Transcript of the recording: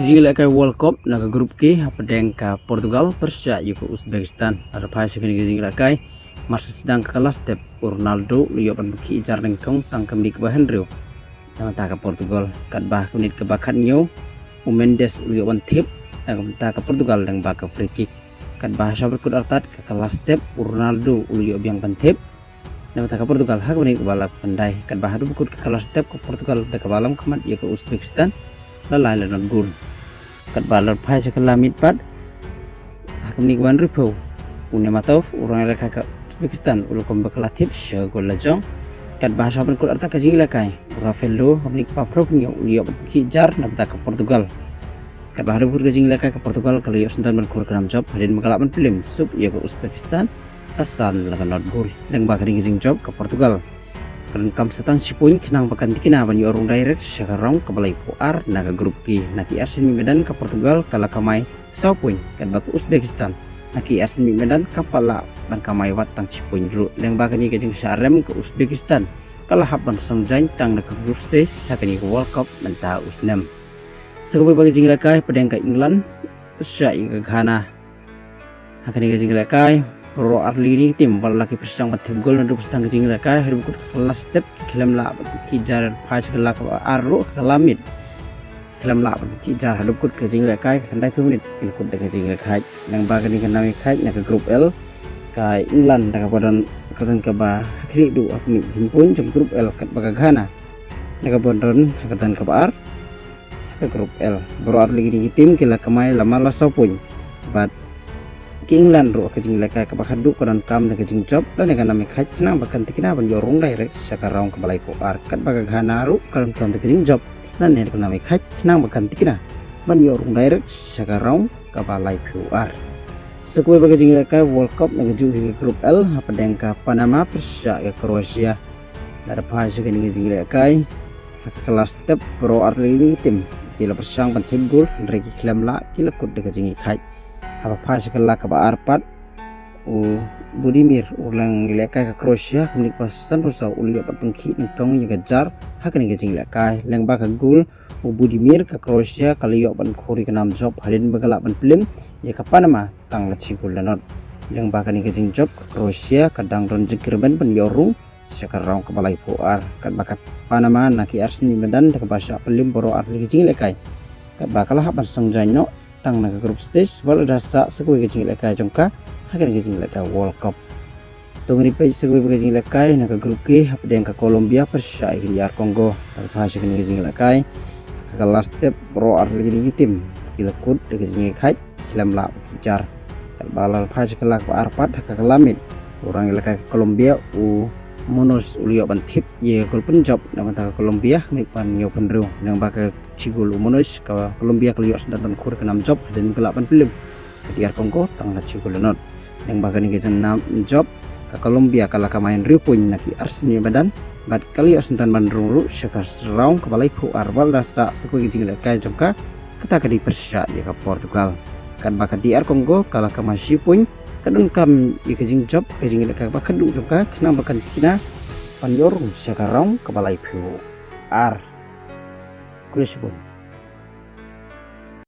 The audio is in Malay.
jingla kai World Cup naga grup K pedeng ka Portugal Persia yuko Uzbekistan ada pai sekali jingla kai masih sedang ke kelas step Ronaldo liyo pan beki ijar nengkong tangkem di kebahan rio nama ta ka Portugal kat bah kunit kebakan nyo Mendes liyo pan tip nama ta ka Portugal deng ba ka free kick kat bahasa berkud artat ke kelas step Ronaldo liyo biang pan tip nama ta ka Portugal hak kunit kebalap pandai kat bah berkud ke kelas step ke Portugal dek kebalam kemat yuko Uzbekistan lalai lanon gul kat balor pai sekala mitpat hakam ni wan ripo punya matov orang mereka ke Uzbekistan ulu kombe kelatip syagol lajong kat bahasa berkul arta ka jingla kai Rafaelo hamni papro punya uliyo kijar nabta ke Portugal kat bahasa berkul jingla kai ke Portugal kalau yo sentan berkur kenam job hadin megalapan film sub yo ke Uzbekistan rasan lagan not gul deng bakari jing job ke Portugal keren kam setang sipuin kenang bakan dikina ban yorung direct sekarang ke balai puar naga grup K naki Arsen Medan ke Portugal kala kamai saupuin kan baku Uzbekistan naki Arsen Medan kapala ban kamai watang sipuin dulu yang bakani kejeng syarem ke Uzbekistan kala haban songjain tang naga grup stage sakani ke World Cup mentah usnem sekolah bagi jinglakai pedang ke England Persia ke Ghana hakani kejeng jinglakai Pro Arlini tim laki persang tim gol untuk setang kecing laka hidup kelas step kilam la kijar pas kelak aru kelamit kilam la kijar hidup kecing laka kendai menit kilkut kecing laka yang bagian ini kena kai nak grup L kai England nak badan katan ke ba akhiri du akmi himpun jom grup L kat baga Ghana nak badan katan ke bar ke grup L Pro Arlini tim kila kamai lama la sapun bat ke England ro ke jing leka ke bakadu kodan kam na ke jing job dan dengan nama kai kenang bakan tikina ban yorong direct sakarang ke balai ko arkat baga Ghana ro kodan kam ke jing job dan dengan nama kai kenang bakan tikina ban yorong direct sakarang ke balai PR sekue baga jing leka World Cup na ke ke grup L apa deng ka Panama Persia ke Kroasia dar pa ke jing leka ke kelas step Pro Arlini tim kila persang ban tim gol reki klam la kila kut de ke jing kai apa pas sekala ke Arpat Budimir ulang gilekai ke Kroasia kemudian pasan rusak uli dapat pengki nengkong yang kejar hak ni kecing gilekai leng baka gul Budimir ke Kroasia kali yok ban kori ke nam job hadin bagalak ban film ya ke Panama tang laci gul danot leng baka ni kecing job ke Kroasia kadang don jekir ban yorung sekarang ke balai puar kat baka Panama naki Arsen Medan ke bahasa film boro arti kecing gilekai kat bakalah ban songjanyo tang naga grup stage wal dasa sekue kecing lekai jongka hakan kecing lekai World Cup tungri pe sekue kecing lekai naga grup K hapdeng ke Colombia Persia DR Kongo bahasa kecing lekai ke kelas step Pro Arlini tim kilekut de kecing lekai kilam la kijar kal balal bahasa kelak Arpat ke kelamit orang lekai Colombia Monos ulio ban tip ye gol penjob nama ta Colombia nik pan yo penru yang baka cigul Monos ke Colombia keliyo dan kur ke 6 job dan ke 8 film DR Kongo tang la cigul not yang baka ni ke 6 job ke Colombia kala ka main ripuin naki Arsen Medan bat kaliyo sentan bandrung ru sekas raung ke balai pu arbal dasa sekue jing ka jongka kata ka di Persia ya ke Portugal kan baka DR Kongo kala ka masipun kadun kam ikajing job kajing leka bakadu juga kenang bakan kina panyorung sekarang ke balai PR kulisbun